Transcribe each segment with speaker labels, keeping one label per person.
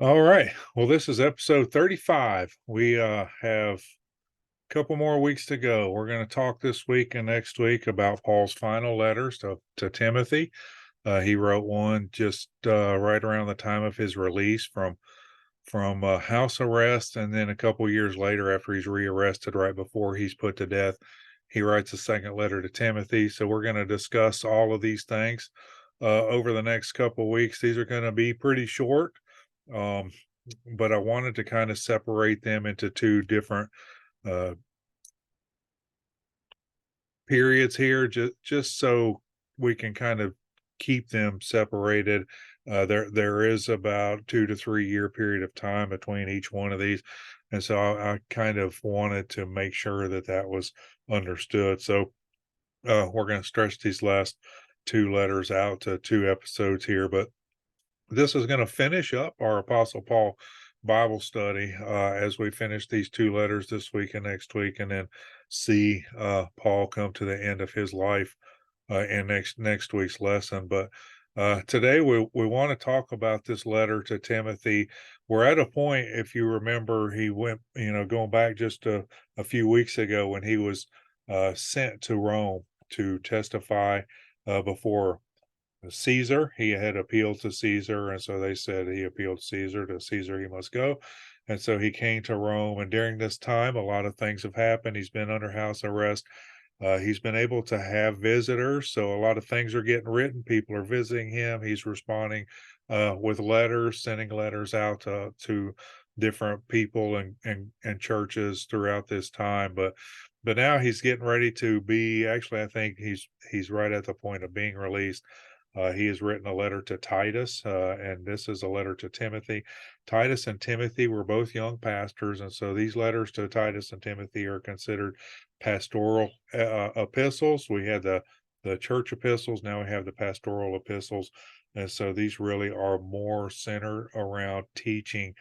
Speaker 1: All right. Well, this is episode 35. We have a couple more weeks to go. We're going to talk this week and next week about Paul's final letters to Timothy. He wrote one just right around the time of his release from house arrest, and then a couple years later, after he's rearrested, right before he's put to death, he writes a second letter to Timothy. So we're going to discuss all of these things over the next couple weeks. These are going to be pretty short. Um, but I wanted to kind of separate them into two different uh, periods here, just so we can kind of keep them separated. There is about 2 to 3 year period of time between each one of these, and so I kind of wanted to make sure that that was understood. So we're going to stretch these last two letters out to two episodes here, but this is going to finish up our Apostle Paul Bible study as we finish these two letters this week and next week, and then see Paul come to the end of his life in next week's lesson. But today we want to talk about this letter to Timothy. We're at a point, if you remember, he went, going back just a few weeks ago when he was sent to Rome to testify before Caesar. He had appealed to Caesar, and so they said he appealed Caesar. To Caesar he must go. And so he came to Rome. And during this time, a lot of things have happened. He's been under house arrest. He's been able to have visitors, so a lot of things are getting written. People are visiting him. He's responding with letters, sending letters out to different people and churches throughout this time. But now he's getting ready to be. Actually, I think he's right at the point of being released. He has written a letter to Titus, and this is a letter to Timothy. Titus and Timothy were both young pastors, and so these letters to Titus and Timothy are considered pastoral epistles. We had the church epistles, now we have the pastoral epistles, and so these really are more centered around teaching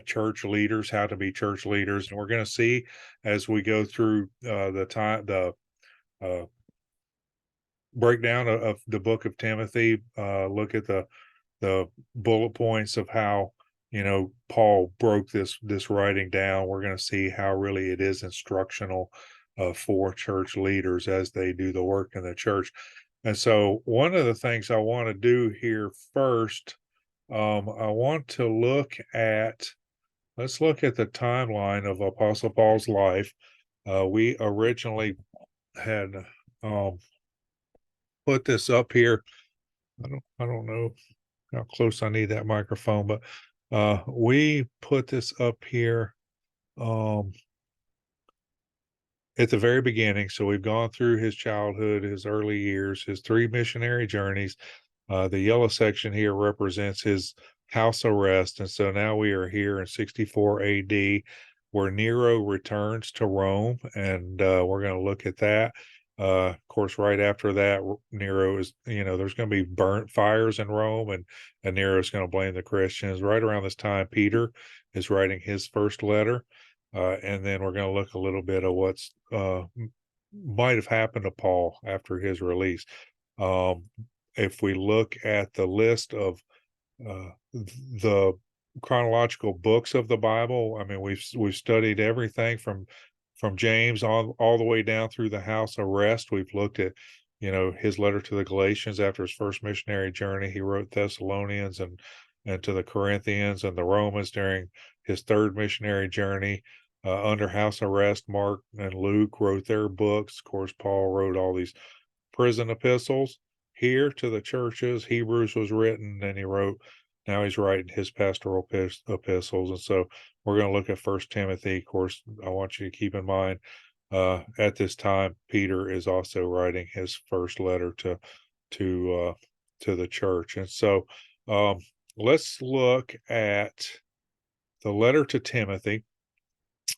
Speaker 1: church leaders how to be church leaders. And we're going to see as we go through the uh, breakdown of the book of Timothy, look at the bullet points of how Paul broke this writing down. We're going to see how really it is instructional for church leaders as they do the work in the church. And so one of the things I want to do here first, I want to let's look at the timeline of Apostle Paul's life. We originally had um, put this up here. I don't know how close I need that microphone, but we put this up here um, at the very beginning. So we've gone through his childhood, his early years, his three missionary journeys. The yellow section here represents his house arrest. And so now we are here in 64 AD, where Nero returns to Rome. And we're going to look at that. Of course, right after that, Nero is, there's going to be burnt fires in Rome, and Nero is going to blame the Christians. Right around this time, Peter is writing his first letter. And then we're going to look a little bit at what's might have happened to Paul after his release. Um, if we look at the list of the chronological books of the Bible, I mean, we've studied everything from James all the way down through the house arrest. We've looked at his letter to the Galatians after his first missionary journey. He wrote Thessalonians and to the Corinthians and the Romans during his third missionary journey. Under house arrest, Mark and Luke wrote their books. Of course, Paul wrote all these prison epistles. Here to the churches, Hebrews was written, and now he's writing his pastoral epistles. And so we're going to look at First Timothy. Of course, I want you to keep in mind at this time, Peter is also writing his first letter to to the church. And so um, let's look at the letter to Timothy.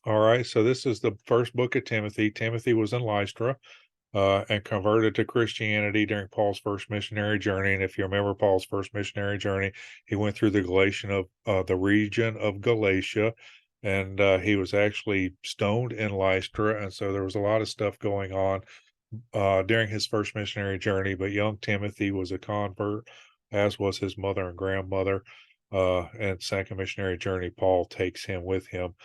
Speaker 1: All right, so this is the first book of Timothy. Timothy was in Lystra and converted to Christianity during Paul's first missionary journey. And if you remember Paul's first missionary journey, he went through the region of Galatia, and he was actually stoned in Lystra. And so there was a lot of stuff going on during his first missionary journey. But young Timothy was a convert, as was his mother and grandmother. and second missionary journey, Paul takes him with him.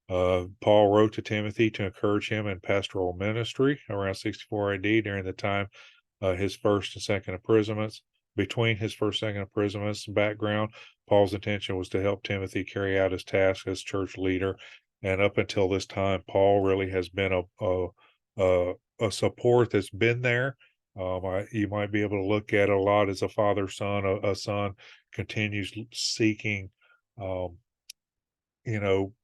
Speaker 1: Paul wrote to Timothy to encourage him in pastoral ministry around 64 AD during the time his first and second imprisonments. Between his first and second imprisonments background, Paul's intention was to help Timothy carry out his task as church leader. And up until this time, Paul really has been a support that's been there. You might be able to look at it a lot as a father son. A son continues seeking um,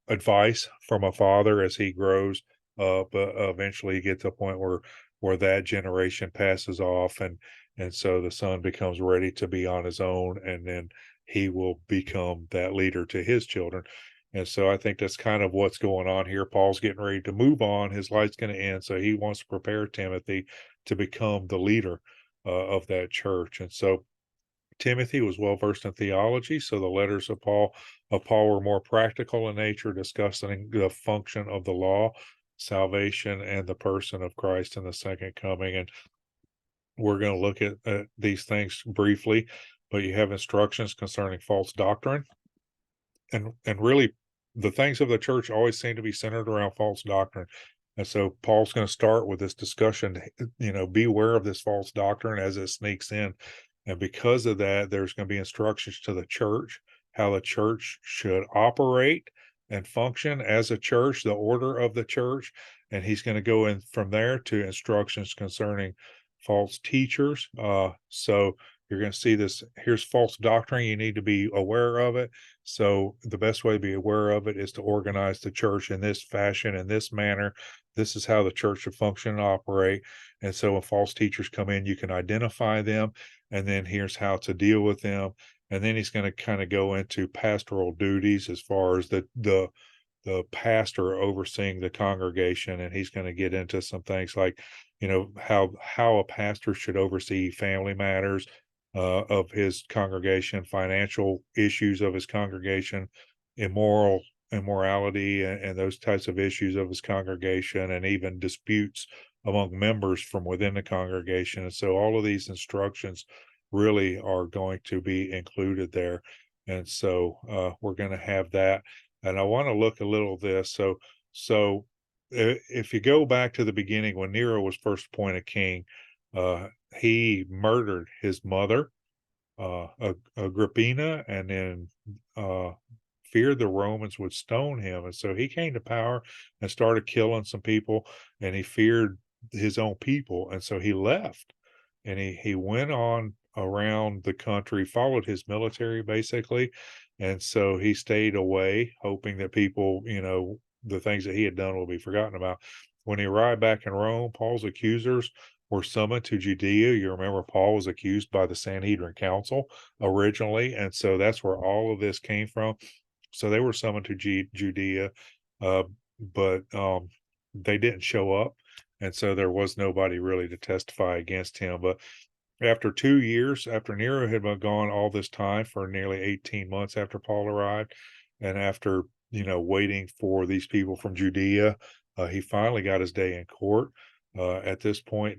Speaker 1: advice from a father as he grows up. Eventually, you get to a point where that generation passes off, and so the son becomes ready to be on his own, and then he will become that leader to his children. And so I think that's kind of what's going on here. Paul's getting ready to move on. His life's going to end, so he wants to prepare Timothy to become the leader of that church. And so Timothy was well versed in theology, so the letters of Paul were more practical in nature, discussing the function of the law, salvation, and the person of Christ in the second coming. And we're going to look at these things briefly, but you have instructions concerning false doctrine, and really the things of the church always seem to be centered around false doctrine. And so Paul's going to start with this discussion, beware of this false doctrine as it sneaks in. And because of that, there's going to be instructions to the church, how the church should operate and function as a church, the order of the church. And he's going to go in from there to instructions concerning false teachers. So you're going to see this. Here's false doctrine. You need to be aware of it. So the best way to be aware of it is to organize the church in this fashion, in this manner. This is how the church should function and operate. And so when false teachers come in, you can identify them, and then here's how to deal with them. And then he's going to kind of go into pastoral duties as far as the pastor overseeing the congregation, and he's going to get into some things like how a pastor should oversee family matters of his congregation, financial issues of his congregation, immorality, and those types of issues of his congregation, and even disputes among members from within the congregation. And so all of these instructions really are going to be included there. And so we're going to have that. And I want to look a little at this. So if you go back to the beginning when Nero was first appointed king, he murdered his mother, Agrippina, and then feared the Romans would stone him. And so he came to power and started killing some people, and he feared his own people. And so he left, and he went on around the country, followed his military basically. And so he stayed away, hoping that people, the things that he had done will be forgotten about. When he arrived back in Rome, Paul's accusers were summoned to Judea. You remember Paul was accused by the Sanhedrin Council originally, and so that's where all of this came from. So they were summoned to Judea, uh, but they didn't show up, and so there was nobody really to testify against him. But after 2 years, after Nero had been gone all this time for nearly 18 months after Paul arrived, and after waiting for these people from Judea, he finally got his day in court. At this point,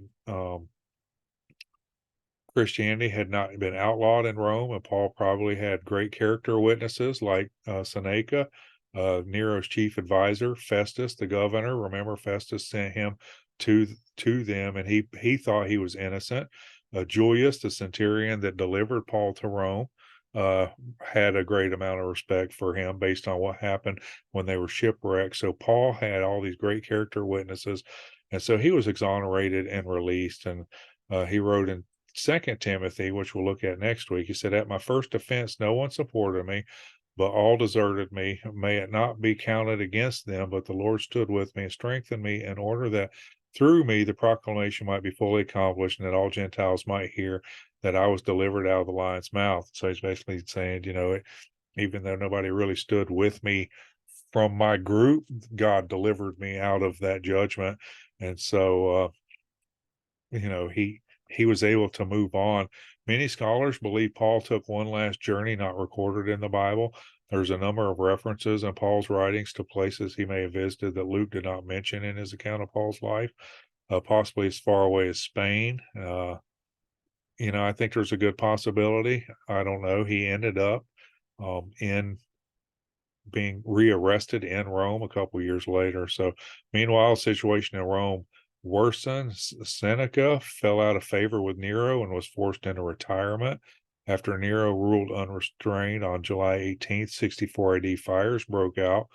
Speaker 1: Christianity had not been outlawed in Rome, and Paul probably had great character witnesses like Seneca, Nero's chief advisor, Festus, the governor. Remember, Festus sent him to them, and he thought he was innocent. Julius, the centurion that delivered Paul to Rome, uh, had a great amount of respect for him based on what happened when they were shipwrecked. So Paul had all these great character witnesses, and so he was exonerated and released. And he wrote in Second Timothy, which we'll look at next week, he said, "At my first offense, no one supported me, but all deserted me. May it not be counted against them, but the Lord stood with me and strengthened me in order that through me the proclamation might be fully accomplished and that all Gentiles might hear that I was delivered out of the lion's mouth." So he's basically saying, even though nobody really stood with me from my group, God delivered me out of that judgment. And so, he was able to move on. Many scholars believe Paul took one last journey not recorded in the Bible. There's a number of references in Paul's writings to places he may have visited that Luke did not mention in his account of Paul's life, possibly as far away as Spain. I think there's a good possibility. I don't know. He ended up in being rearrested in Rome a couple years later. So, meanwhile, situation in Rome worsened. Seneca fell out of favor with Nero and was forced into retirement. After Nero ruled unrestrained on July 18th, 64 AD, fires broke out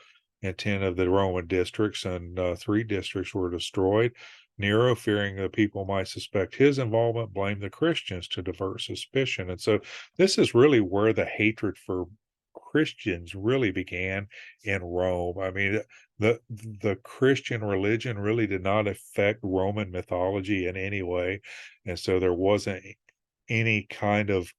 Speaker 1: in 10 of the Roman districts, and 3 districts were destroyed. Nero, fearing the people might suspect his involvement, blamed the Christians to divert suspicion. And so this is really where the hatred for Christians really began in Rome. I mean, the Christian religion really did not affect Roman mythology in any way, and so there wasn't any kind of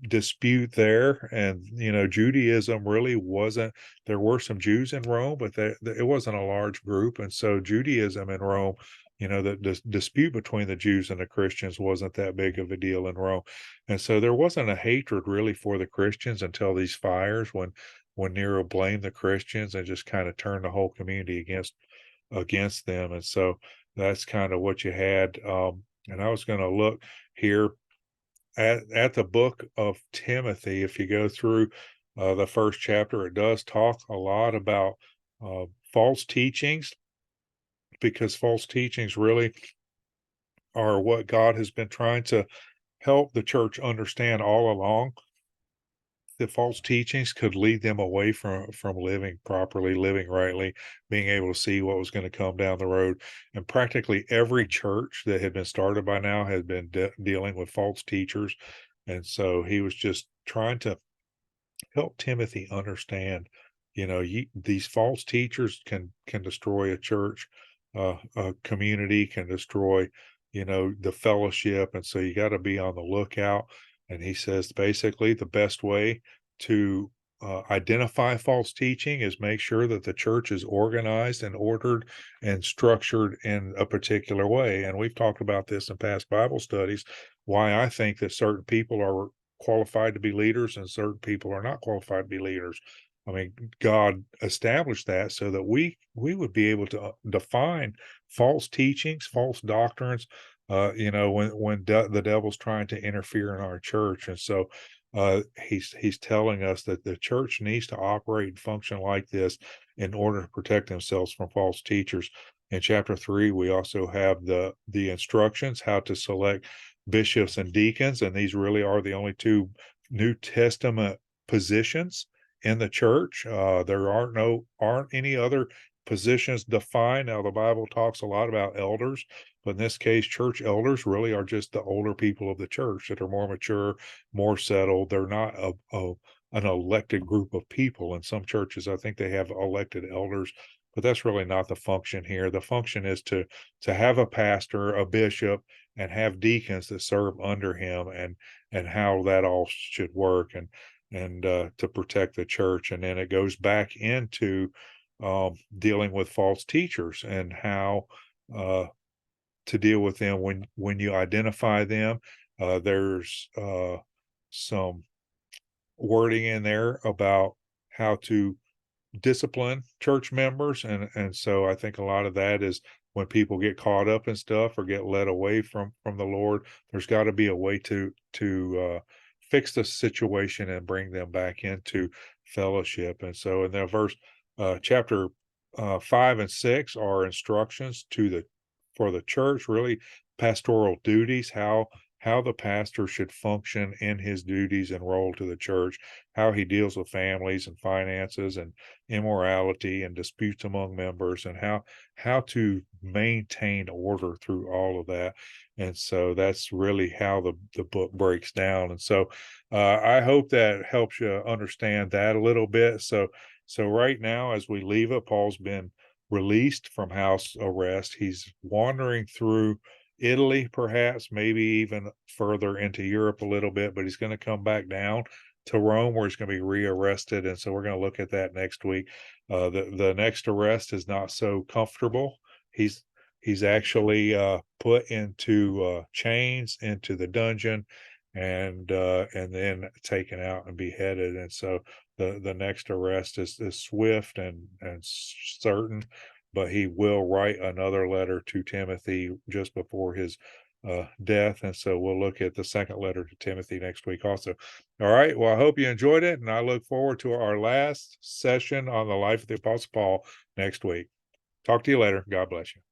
Speaker 1: dispute there. And Judaism really wasn't. There were some Jews in Rome, but it wasn't a large group, and so Judaism in Rome. The dispute between the Jews and the Christians wasn't that big of a deal in Rome. And so there wasn't a hatred really for the Christians until these fires when Nero blamed the Christians and just kind of turned the whole community against them. And so that's kind of what you had. And I was going to look here at the book of Timothy. If you go through the first chapter, it does talk a lot about false teachings, because false teachings really are what God has been trying to help the church understand all along. The false teachings could lead them away from living properly, living rightly, being able to see what was going to come down the road. And practically every church that had been started by now had been dealing with false teachers. And so he was just trying to help Timothy understand, these false teachers can destroy a church, a community can destroy, the fellowship, and so you got to be on the lookout. And he says basically the best way to identify false teaching is make sure that the church is organized and ordered and structured in a particular way. And we've talked about this in past Bible studies, why I think that certain people are qualified to be leaders and certain people are not qualified to be leaders. I mean, God established that so that we would be able to define false teachings, false doctrines, when the devil's trying to interfere in our church. And so he's telling us that the church needs to operate and function like this in order to protect themselves from false teachers. In chapter 3, we also have the instructions how to select bishops and deacons, and these really are the only 2 New Testament positions in the church. There aren't any other positions defined. Now, the Bible talks a lot about elders, but in this case, church elders really are just the older people of the church that are more mature, more settled. They're not an elected group of people. In some churches, I think they have elected elders, but that's really not the function here. The function is to have a pastor, a bishop, and have deacons that serve under him, and how that all should work, and to protect the church. And then it goes back into dealing with false teachers and how to deal with them when you identify them. There's some wording in there about how to discipline church members, and so I think a lot of that is when people get caught up in stuff or get led away from the Lord, there's got to be a way to fix the situation and bring them back into fellowship. And so in the chapter 5 and 6 are instructions for the church, really pastoral duties, how the pastor should function in his duties and role to the church, how he deals with families and finances and immorality and disputes among members, and how to maintain order through all of that. And so that's really how the book breaks down. And so I hope that helps you understand that a little bit. So right now, as we leave it, Paul's been released from house arrest. He's wandering through Italy, perhaps, maybe even further into Europe a little bit, but he's going to come back down to Rome where he's going to be rearrested. And so we're going to look at that next week. The next arrest is not so comfortable. He's actually put into chains into the dungeon, and then taken out and beheaded. And so the next arrest is swift and certain, but he will write another letter to Timothy just before his death. And so we'll look at the second letter to Timothy next week also. All right. Well, I hope you enjoyed it, and I look forward to our last session on the life of the Apostle Paul next week. Talk to you later. God bless you.